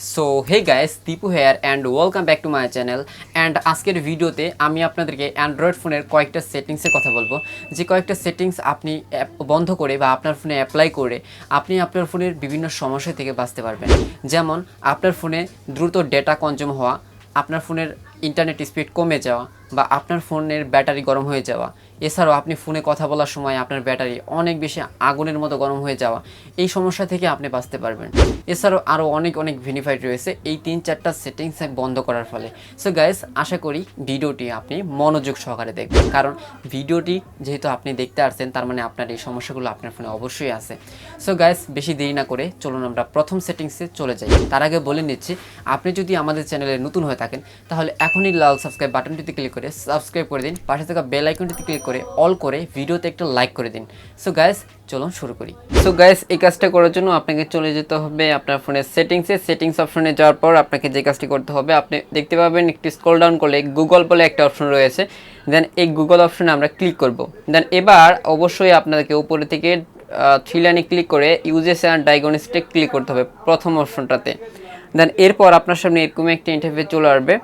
So hey guys, Dipu here and welcome back to my channel. And আজকের ভিডিওতে আমি আপনাদেরকে অ্যান্ড্রয়েড ফোনের কয়েকটা সেটিংসের কথা বলবো, যে কয়েকটা সেটিংস আপনি বন্ধ করে বা আপনার ফোনে অ্যাপ্লাই করে আপনি আপনার ফোনের বিভিন্ন সমস্যা থেকে বাঁচতে পারবেন। যেমন আপনার ফোনে দ্রুত ডেটা কনজিউম হওয়া, আপনার ফোনের ইন্টারনেট স্পিড কমে যাওয়া বা আপনার ফোনের ব্যাটারি গরম হয়ে যাওয়া, এছাড়াও আপনি ফোনে কথা বলার সময় আপনার ব্যাটারি অনেক বেশি আগুনের মতো গরম হয়ে যাওয়া, এই সমস্যা থেকে আপনি বাঁচতে পারবেন। এছাড়াও আরও অনেক বেনিফিট রয়েছে এই 3-4টা সেটিংস বন্ধ করার ফলে। সো গাইস, আশা করি ভিডিওটি আপনি মনোযোগ সহকারে দেখবেন, কারণ ভিডিওটি যেহেতু আপনি দেখতে আসছেন তার মানে আপনার এই সমস্যাগুলো আপনার ফোনে অবশ্যই আছে। সো গাইস, বেশি দেরি না করে চলুন আমরা প্রথম সেটিংসে চলে যাই। তার আগে বলে নিচ্ছি, আপনি যদি আমাদের চ্যানেলে নতুন হয়ে থাকেন তাহলে এখনই লাল সাবস্ক্রাইব বাটনটিতে ক্লিক করে সাবস্ক্রাইব করে দিন, পাশে থাকা বেল আইকনটিতে ক্লিক করে অল করে ভিডিওতে একটা লাইক করে দিন। সো গাইস, চলুন শুরু করি। সো গাইস, এই কাজটা করার জন্য আপনাকে চলে যেতে হবে আপনার ফোনের সেটিংস অপশনে যাওয়ার পর আপনাকে যে কাজটি করতে হবে, আপনি দেখতে পাবেন একটু স্ক্রল ডাউন করলে গুগল বলে একটা অপশন রয়েছে। দেন এই গুগল অপশনে আমরা ক্লিক করব। দেন এবার অবশ্যই আপনাদেরকে উপরে থেকে থ্রি লাইনে ক্লিক করে ইউজেস অ্যান্ড ডায়াগনস্টিকে ক্লিক করতে হবে প্রথম অপশনটাতে। দেন এরপর আপনার সামনে এরকম একটা ইন্টারফেস চলে আসবে।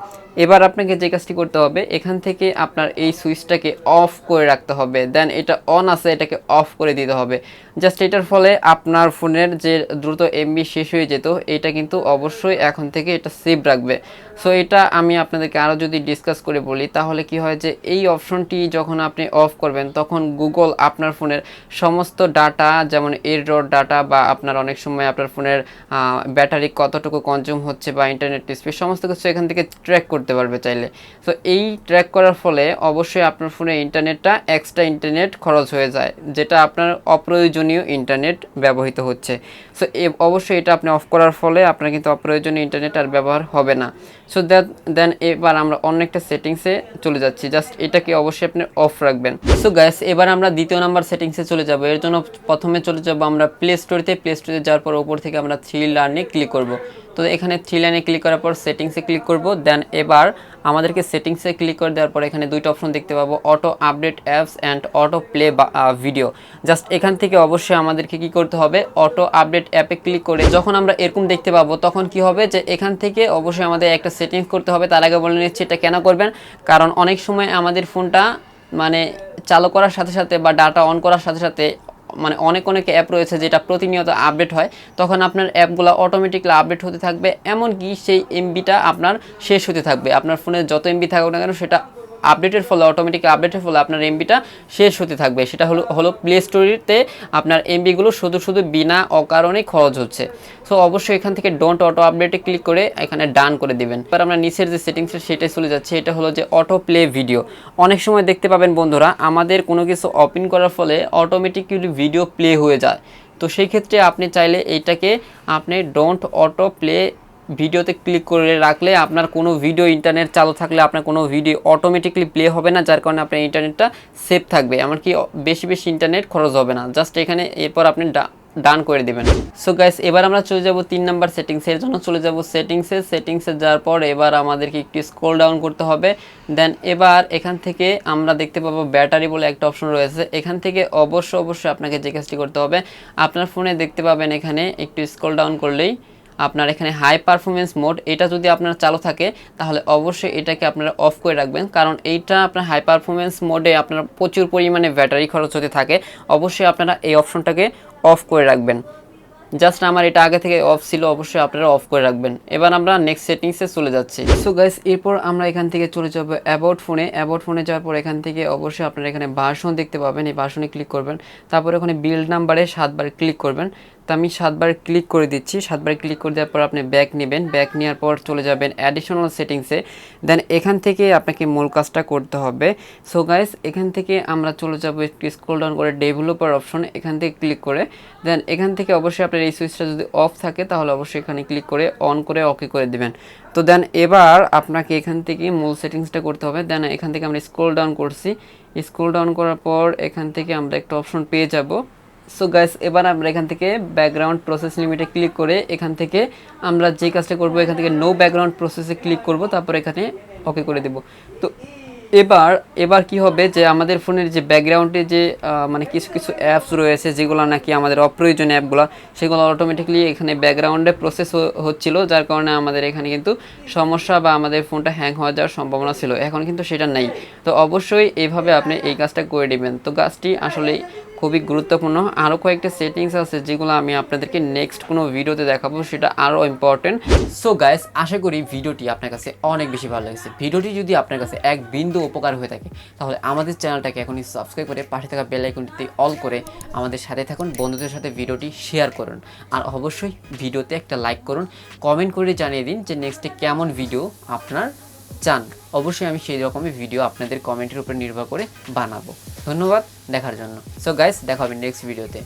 এবার আপনাকে যে কাজটি করতে হবে, এখান থেকে আপনার এই সুইচটাকে অফ করে রাখতে হবে। দেন এটা অন আছে, এটাকে অফ করে দিতে হবে। জাস্ট এটার ফলে আপনার ফোনের যে দ্রুত এমবি শেষ হয়ে যেত, এটা কিন্তু অবশ্যই এখন থেকে এটা সেভ রাখবে। সো এটা আমি আপনাদেরকে আরও যদি ডিসকাস করে বলি, তাহলে কি হয় যে এই অপশনটি যখন আপনি অফ করবেন তখন গুগল আপনার ফোনের সমস্ত ডাটা, যেমন এরর ডাটা বা আপনার অনেক সময় আপনার ফোনের ব্যাটারি কতটুকু কনজিউম হচ্ছে বা ইন্টারনেট স্পিড, সমস্ত কিছু এখান থেকে ট্র্যাক করতে পারবে চাইলে। সো এই ট্র্যাক করার ফলে অবশ্যই আপনার ফোনে ইন্টারনেটটা এক্সট্রা ইন্টারনেট খরচ হয়ে যায়, যেটা আপনার অপ্রয়োজনীয় ইন্টারনেট ব্যবহৃত হচ্ছে। সো অবশ্যই এটা আপনি অফ করার ফলে আপনার কিন্তু অপ্রয়োজনীয় ইন্টারনেট আর ব্যবহার হবে না। সো দেন এবার আমরা অন্য একটা সেটিংসে চলে যাচ্ছি। জাস্ট এটাকে অবশ্যই আপনি অফ রাখবেন। সো গাইস, এবার আমরা দ্বিতীয় নাম্বার সেটিংসে চলে যাব। এর জন্য প্রথমে চলে যাব আমরা প্লে স্টোরে যাওয়ার পর উপর থেকে আমরা থ্রি লাইনে ক্লিক করব। তো এখানে থ্রি লাইনে ক্লিক করার পর সেটিংসে ক্লিক করব। দেন এবার আমাদেরকে সেটিংসে ক্লিক করে দেওয়ার পর এখানে দুইটা অপশন দেখতে পাবো, auto update apps and auto play video. Just এখান থেকে অবশ্যই আমাদেরকে কি করতে হবে, অটো আপডেট অ্যাপে ক্লিক করে যখন আমরা এরকম দেখতে পাবো তখন কি হবে যে এখান থেকে অবশ্যই আমাদের একটা সেটিংস করতে হবে। তার আগে বলে নিচ্ছি এটা কেন করবেন, কারণ অনেক সময় আমাদের ফোনটা মানে চালু করার সাথে সাথে বা ডাটা অন করার সাথে সাথে মানে অনেক অ্যাপ রয়েছে যেটা প্রতিনিয়ত আপডেট হয়, তখন আপনার অ্যাপগুলো অটোমেটিকলি আপডেট হতে থাকবে, এমনকি সেই এমবিটা আপনার শেষ হতে থাকবে। আপনার ফোনে যত এমবি থাকুক না কেন, সেটা অটোমেটিক আপডেটের ফলে আপনার এমবিটা শেষ হতে থাকবে। সেটা হলো প্লে স্টোরিতে আপনার এমবিগুলো শুধু বিনা অকারণে খরচ হচ্ছে। সো অবশ্যই এখান থেকে ডোন্ট অটো আপডেটে ক্লিক করে এখানে ডান করে দিবেন। এবার আমরা নিচের যে সেটিংস সেটাই চলে যাচ্ছে। এটা হলো যে অটো প্লে ভিডিও। অনেক সময় দেখতে পাবেন বন্ধুরা, আমাদের কোনো কিছু ওপেন করার ফলে অটোমেটিক্যালি ভিডিও প্লে হয়ে যায়। তো সেই ক্ষেত্রে আপনি চাইলে এইটাকে আপনি ডোন্ট অটো প্লে ভিডিওতে ক্লিক করে রাখলে আপনার কোনো ভিডিও ইন্টারনেট চালু থাকলে আপনার কোনো ভিডিও অটোমেটিকলি প্লে হবে না, যার কারণে আপনার ইন্টারনেটটা সেভ থাকবে, এমনকি বেশি ইন্টারনেট খরচ হবে না। জাস্ট এখানে এরপর আপনি ডান করে দেবেন। সো গাইস, এবার আমরা চলে যাব 3 নাম্বার সেটিংসের জন্য চলে যাব সেটিংসে যাওয়ার পর এবার আমাদেরকে একটু স্ক্রল ডাউন করতে হবে। দেন এবার এখান থেকে আমরা দেখতে পাবো ব্যাটারি বলে একটা অপশন রয়েছে। এখান থেকে অবশ্যই আপনাকে যে কাজটি করতে হবে, আপনার ফোনে দেখতে পাবেন এখানে একটু স্ক্রল ডাউন করলেই আপনার এখানে হাই পারফরমেন্স মোড, এটা যদি আপনার চালু থাকে তাহলে অবশ্যই এটাকে আপনারা অফ করে রাখবেন, কারণ এইটা আপনার হাই পারফরমেন্স মোডে আপনার প্রচুর পরিমাণে ব্যাটারি খরচ হতে থাকে। অবশ্যই আপনারা এই অপশনটাকে অফ করে রাখবেন। জাস্ট আমার এটা আগে থেকে অফ ছিল, অবশ্যই আপনারা অফ করে রাখবেন। এবার আমরা নেক্সট সেটিংসে চলে যাচ্ছি। সো গাইস, এরপর আমরা এখান থেকে চলে যাব অ্যাবাউট ফোনে যাওয়ার পর এখান থেকে অবশ্যই আপনারা এখানে ভার্সন দেখতে পাবেন, এই ভার্সনে ক্লিক করবেন। তারপর ওখানে বিল্ড নাম্বারে 7বার ক্লিক করবেন। তো আমি 7বার ক্লিক করে দিচ্ছি। 7বার ক্লিক করে দেওয়ার পর আপনি ব্যাক নেবেন। ব্যাক নেওয়ার পর চলে যাবেন অ্যাডিশনাল সেটিংসে। দেন এখান থেকে আপনাকে মূল কাজটা করতে হবে। সো গাইস, এখান থেকে আমরা চলে যাব একটু স্ক্রল ডাউন করে ডেভেলপার অপশন, এখান থেকে ক্লিক করে দেন এখান থেকে অবশ্যই আপনার এই সুইচটা যদি অফ থাকে তাহলে অবশ্যই এখানে ক্লিক করে অন করে ওকে করে দিবেন। তো দেন এবার আপনাকে এখান থেকে মূল সেটিংসটা করতে হবে। দেন এখান থেকে আমরা স্ক্রল ডাউন করছি। স্ক্রল ডাউন করার পর এখান থেকে আমরা একটা অপশন পেয়ে যাব। সো গাইস, এবার আমরা এখান থেকে ব্যাকগ্রাউন্ড প্রসেস লিমিটে ক্লিক করে এখান থেকে আমরা যে কাজটা করব, এখান থেকে নো ব্যাকগ্রাউন্ড প্রসেসে ক্লিক করব, তারপর এখানে ওকে করে দেব। তো এবার এবার কি হবে যে আমাদের ফোনের যে ব্যাকগ্রাউন্ডে যে মানে কিছু কিছু অ্যাপস রয়েছে যেগুলো নাকি আমাদের অপ্রয়োজনীয় অ্যাপগুলো, সেগুলো অটোমেটিকলি এখানে ব্যাকগ্রাউন্ডে প্রসেস হচ্ছিল, যার কারণে আমাদের এখানে কিন্তু সমস্যা বা আমাদের ফোনটা হ্যাং হয়ে যাওয়ার সম্ভাবনা ছিল। এখন কিন্তু সেটা নেই। তো অবশ্যই এইভাবে আপনি এই কাজটা করে নেবেন। তো কাজটি আসলে খুবই গুরুত্বপূর্ণ। আরও কয়েকটা সেটিংস আছে যেগুলো আমি আপনাদেরকে নেক্সট কোনো ভিডিওতে দেখাবো, সেটা আরও ইম্পর্টেন্ট। সো গাইস, আশা করি ভিডিওটি আপনার কাছে অনেক বেশি ভালো লেগেছে। ভিডিওটি যদি আপনার কাছে এক বিন্দু উপকার হয়ে থাকে তাহলে আমাদের চ্যানেলটাকে এখনই সাবস্ক্রাইব করে পাশে থাকা বেল আইকনটিতে অল করে আমাদের সাথে থাকুন, বন্ধুদের সাথে ভিডিওটি শেয়ার করুন, আর অবশ্যই ভিডিওতে একটা লাইক করুন। কমেন্ট করে জানিয়ে দিন যে নেক্সটে কেমন ভিডিও আপনার চান। অবশ্যই আমি সেই রকমই ভিডিও আপনাদের কমেন্টের উপর নির্ভর করে বানাবো। ধন্যবাদ দেখার জন্য। সো গাইস, দেখা হবে নেক্সট ভিডিওতে।